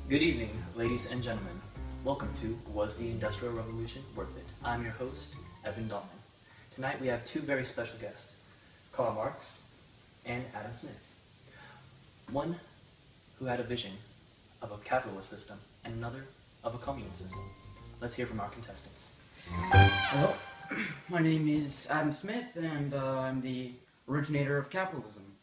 Good evening, ladies and gentlemen. Welcome to Was the Industrial Revolution Worth It? I'm your host, Evan Dahlman. Tonight we have two very special guests, Karl Marx and Adam Smith. One who had a vision of a capitalist system and another of a communist system. Let's hear from our contestants. Hello, my name is Adam Smith and I'm the originator of capitalism.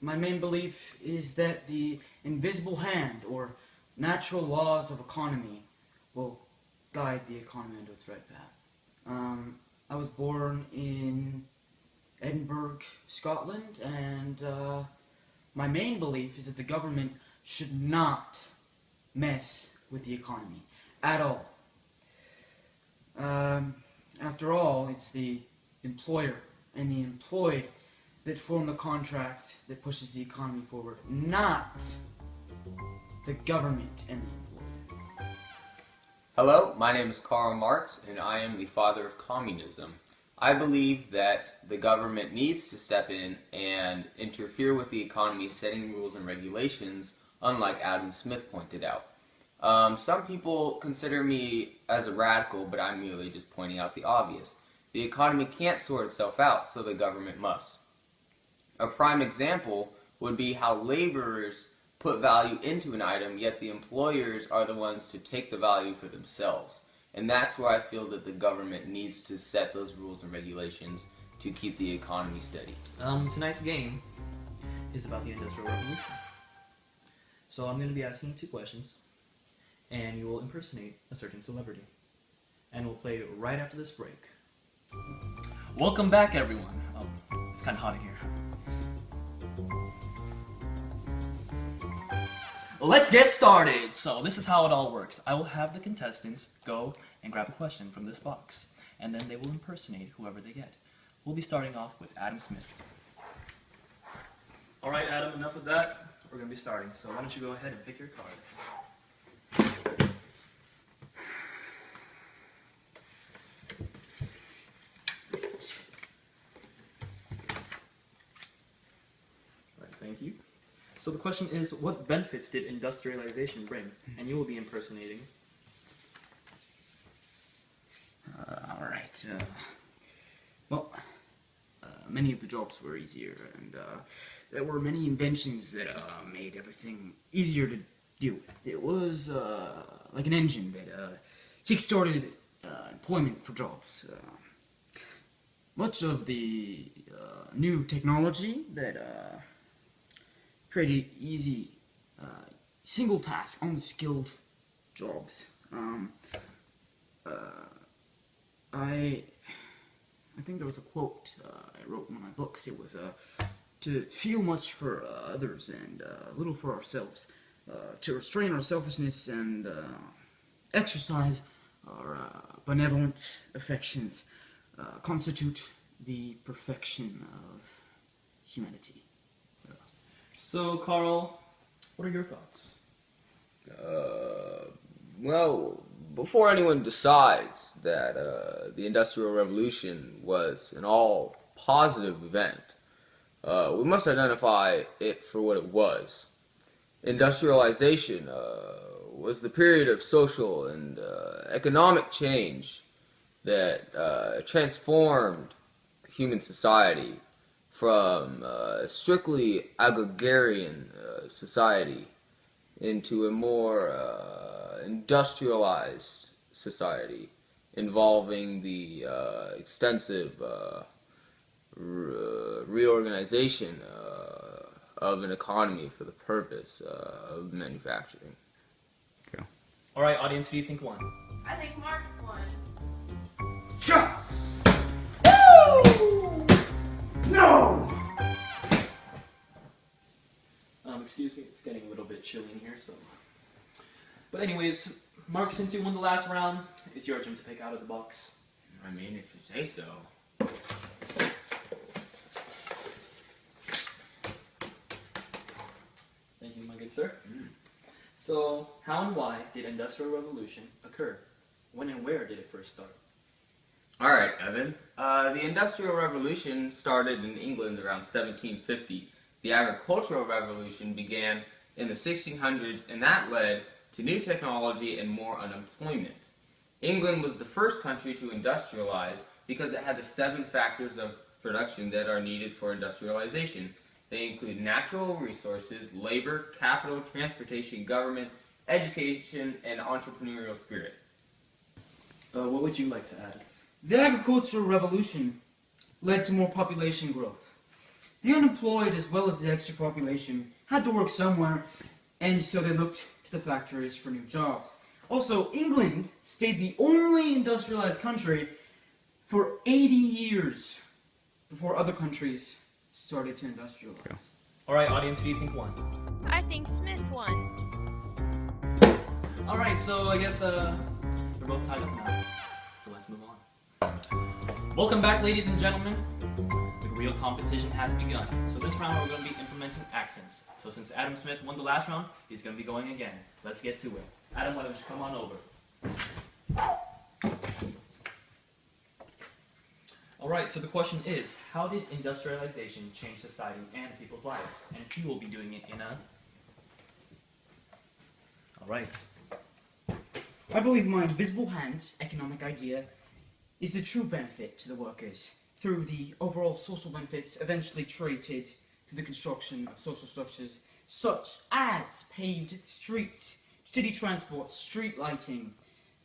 My main belief is that the invisible hand, or natural laws of economy, will guide the economy into its right path. I was born in Edinburgh, Scotland, and my main belief is that the government should not mess with the economy at all. After all, it's the employer and the employed that form the contract that pushes the economy forward, not the government and the employed. Hello, my name is Karl Marx, and I am the father of communism. I believe that the government needs to step in and interfere with the economy, setting rules and regulations, unlike Adam Smith pointed out. Some people consider me as a radical, but I'm merely just pointing out the obvious. The economy can't sort itself out, so the government must. A prime example would be how laborers put value into an item, yet the employers are the ones to take the value for themselves. And that's where I feel that the government needs to set those rules and regulations to keep the economy steady. Tonight's game is about the Industrial Revolution. So I'm going to be asking you two questions, and you will impersonate a certain celebrity. And we'll play right after this break. Welcome back, everyone. Oh, it's kind of hot in here. Let's get started! So this is how it all works. I will have the contestants go and grab a question from this box, and then they will impersonate whoever they get. We'll be starting off with Adam Smith. Alright, Adam, enough of that. We're going to be starting, so why don't you go ahead and pick your card. Alright, thank you. So the question is, what benefits did industrialization bring? And you will be impersonating. Alright, many of the jobs were easier, and there were many inventions that made everything easier to deal with. It was like an engine that kick-started employment for jobs. Much of the new technology that created easy, single task, unskilled jobs. I think there was a quote I wrote in one of my books. It was to feel much for others and little for ourselves, to restrain our selfishness and exercise our benevolent affections, constitute the perfection of humanity. So, Karl, what are your thoughts? Well, before anyone decides that the Industrial Revolution was an all-positive event, we must identify it for what it was. Industrialization was the period of social and economic change that transformed human society from strictly agrarian society into a more industrialized society involving the extensive reorganization of an economy for the purpose of manufacturing. Okay. Alright, audience, who do you think won? I think Marx won. Yes! Woo! No! Excuse me, it's getting a little bit chilly in here, so... But anyways, Mark, since you won the last round, it's your turn to pick out of the box. I mean, if you say so. Thank you, my good sir. So, how and why did Industrial Revolution occur? When and where did it first start? Alright, Evan. The Industrial Revolution started in England around 1750. The Agricultural Revolution began in the 1600s, and that led to new technology and more unemployment. England was the first country to industrialize because it had the 7 factors of production that are needed for industrialization. They include natural resources, labor, capital, transportation, government, education, and entrepreneurial spirit. What would you like to add? The agricultural revolution led to more population growth. The unemployed, as well as the extra population, had to work somewhere, and so they looked to the factories for new jobs. Also, England stayed the only industrialized country for 80 years before other countries started to industrialize. All right, audience, who do you think won? I think Smith won. All right, so I guess we're both tied up now. So let's move on. Welcome back, ladies and gentlemen. The real competition has begun. So this round we're going to be implementing accents. So since Adam Smith won the last round, he's going to be going again. Let's get to it. Adam, why don't you come on over? All right, so the question is, how did industrialization change society and people's lives? And he will be doing it in a... All right. I believe my invisible hand economic idea is the true benefit to the workers through the overall social benefits eventually created through the construction of social structures such as paved streets, city transport, street lighting,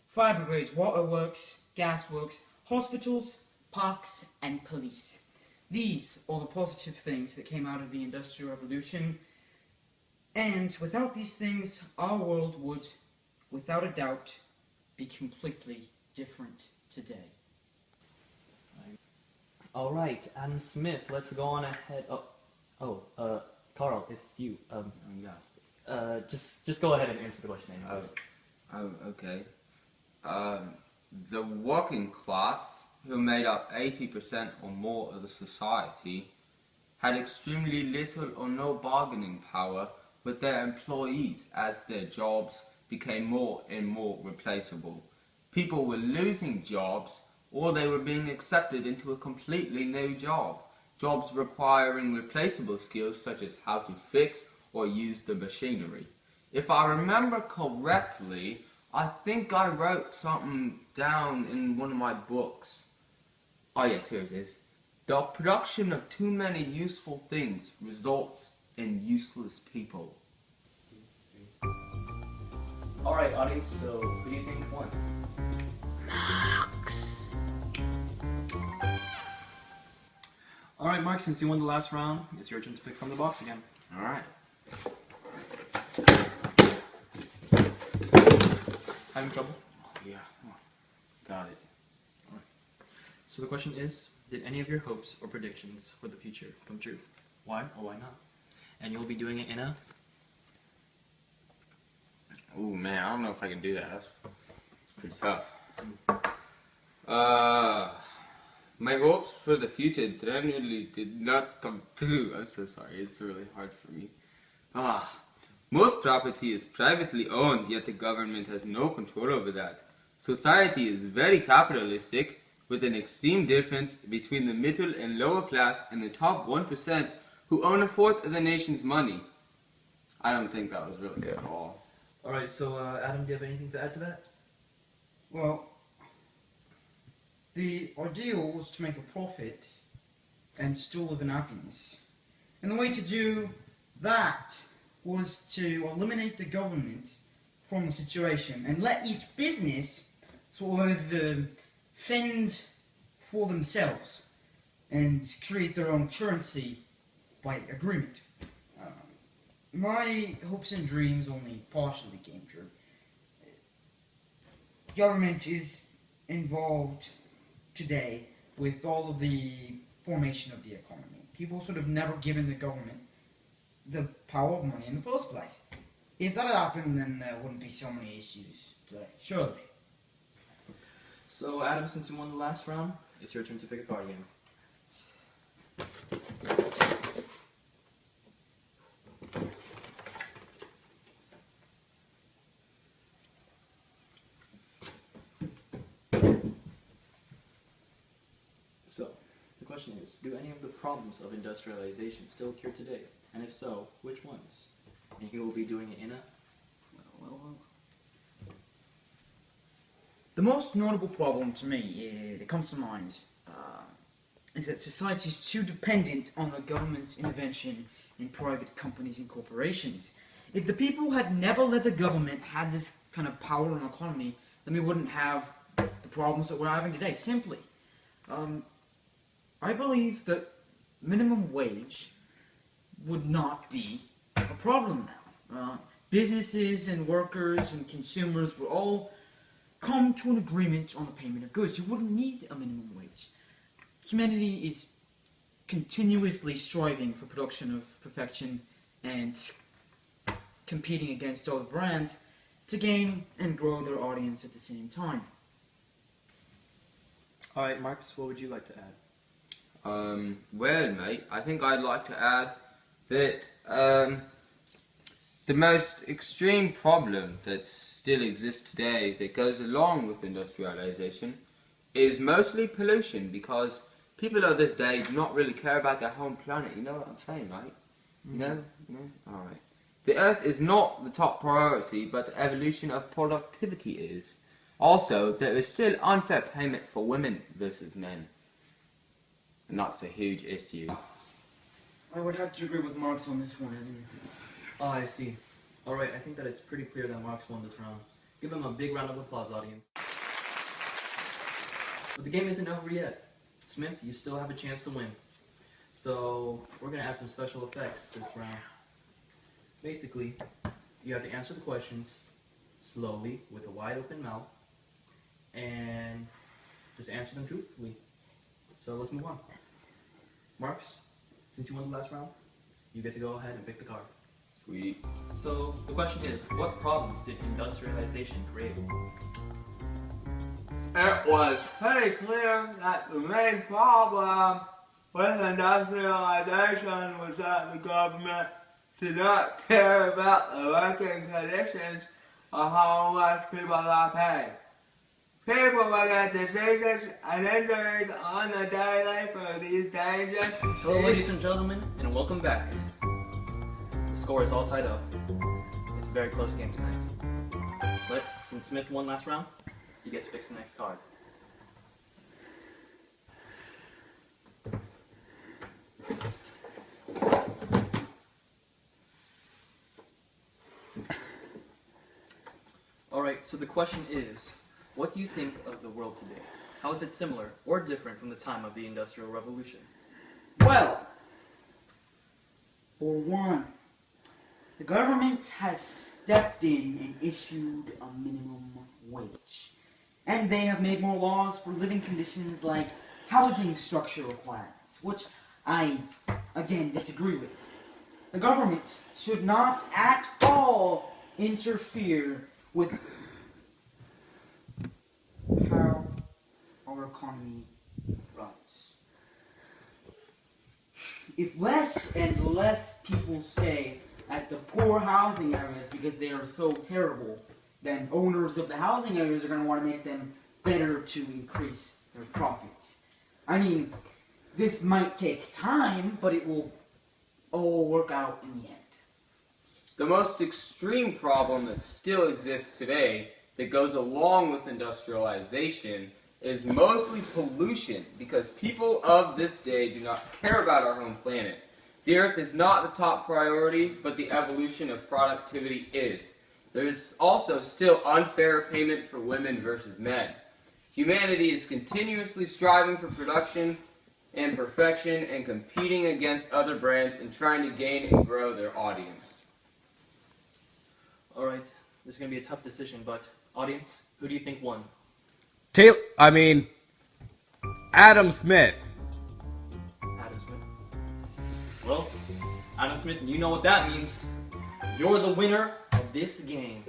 fire brigades, waterworks, gasworks, hospitals, parks, and police. These are the positive things that came out of the Industrial Revolution, and without these things, our world would, without a doubt, be completely different today. All right, Adam Smith, let's go on ahead. Carl, it's you. Just go ahead and answer the question anyways. Okay. The working class, who made up 80% or more of the society, had extremely little or no bargaining power with their employees as their jobs became more and more replaceable. People were losing jobs, or they were being accepted into a completely new job. Jobs requiring replaceable skills such as how to fix or use the machinery. If I remember correctly, I think I wrote something down in one of my books. Oh yes, here it is. The production of too many useful things results in useless people. All right, audience, so who do you think won? All right, Mark, since you won the last round, it's your turn to pick from the box again. Alright. Having trouble? Yeah. Got it. So the question is, did any of your hopes or predictions for the future come true? Why or why not? And you'll be doing it in a... Ooh man, I don't know if I can do that. That's pretty tough. My hopes for the future generally did not come true. I'm so sorry, it's really hard for me. Most property is privately owned, yet the government has no control over that. Society is very capitalistic, with an extreme difference between the middle and lower class and the top 1% who own a fourth of the nation's money. I don't think that was really good at all. All right, so Adam, do you have anything to add to that? Well, the ideal was to make a profit and still live in happiness. And the way to do that was to eliminate the government from the situation and let each business sort of fend for themselves and create their own currency by agreement. My hopes and dreams only partially came true. Government is involved today with all of the formation of the economy. People sort of never given the government the power of money in the first place. If that had happened, then there wouldn't be so many issues today, surely. So Adam, since you won the last round, it's your turn to pick a card again. So, the question is, do any of the problems of industrialization still occur today? And if so, which ones? and he will be doing it in a... Well. The most notable problem to me that comes to mind is that society is too dependent on the government's intervention in private companies and corporations. If the people had never let the government have this kind of power on the economy, then we wouldn't have the problems that we're having today, simply. I believe that minimum wage would not be a problem now. Businesses and workers and consumers would all come to an agreement on the payment of goods. You wouldn't need a minimum wage. Humanity is continuously striving for production of perfection and competing against other brands to gain and grow their audience at the same time. Alright, Marcus, what would you like to add? Well, mate, I think I'd like to add that the most extreme problem that still exists today that goes along with industrialization is mostly pollution, because people of this day do not really care about their home planet. You know what I'm saying, right? You know? Alright. The Earth is not the top priority, but the evolution of productivity is. Also, there is still unfair payment for women versus men. And that's a huge issue. I would have to agree with Marx on this one, Evan. Oh, I see. Alright, I think that it's pretty clear that Marx won this round. Give him a big round of applause, audience. But the game isn't over yet. Smith, you still have a chance to win. So, we're going to add some special effects this round. Basically, you have to answer the questions slowly with a wide open mouth and just answer them truthfully. So let's move on. Marx, since you won the last round, you get to go ahead and pick the card. Sweet. So the question is, what problems did industrialization create? It was pretty clear that the main problem with industrialization was that the government did not care about the working conditions of how much people are paid. People will get diseases and injuries on the daily for these dangerous. Hello, ladies and gentlemen, and welcome back. The score is all tied up. It's a very close game tonight. But since Smith won last round, he gets to fix the next card. Alright, so the question is, what do you think of the world today? How is it similar or different from the time of the Industrial Revolution? Well, for one, the government has stepped in and issued a minimum wage. And they have made more laws for living conditions like housing structure requirements, which I, again, disagree with. The government should not at all interfere with how our economy runs. If less and less people stay at the poor housing areas because they are so terrible, then owners of the housing areas are going to want to make them better to increase their profits. I mean, this might take time, but it will all work out in the end. The most extreme problem that still exists today that goes along with industrialization is mostly pollution, because people of this day do not care about our home planet. The Earth is not the top priority, but the evolution of productivity is. There's also still unfair payment for women versus men. Humanity is continuously striving for production and perfection and competing against other brands and trying to gain and grow their audience. Alright, this is going to be a tough decision, but audience, who do you think won? Adam Smith. Adam Smith. Well, Adam Smith, you know what that means. You're the winner of this game.